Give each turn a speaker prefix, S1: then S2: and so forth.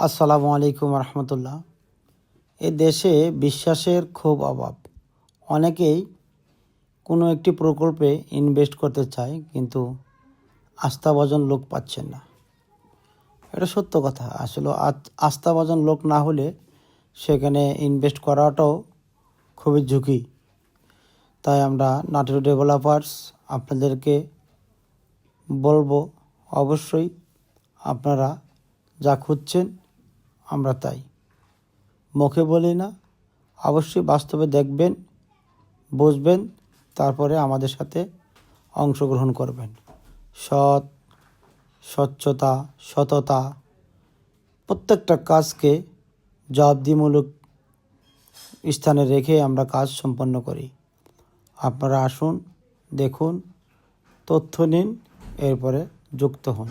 S1: আসসালামু আলাইকুম রহমতুল্লাহ। এ দেশে বিশ্বাসের খুব অভাব। অনেকেই কোনো একটি প্রকল্পে ইনভেস্ট করতে চায়, কিন্তু আস্থাভাজন লোক পাচ্ছেন না। এটা সত্য কথা। আসলে আস্থাভাজন লোক না হলে সেখানে ইনভেস্ট করাটাও খুবই ঝুঁকি। তাই আমরা নাটোর ডেভেলপার্স আপনাদেরকে বলবো, অবশ্যই আপনারা যা খুঁজছেন আমরা তাই মুখে বলি না, অবশ্যই বাস্তবে দেখবেন, বুঝবেন, তারপরে আমাদের সাথে অংশগ্রহণ করবেন। স্বচ্ছতা, সততা, প্রত্যেকটা কাজকে জবাবদিহিমূলক স্থানে রেখে আমরা কাজ সম্পন্ন করি। আপনারা আসুন, দেখুন, তথ্য নিন, এরপরে যুক্ত হন।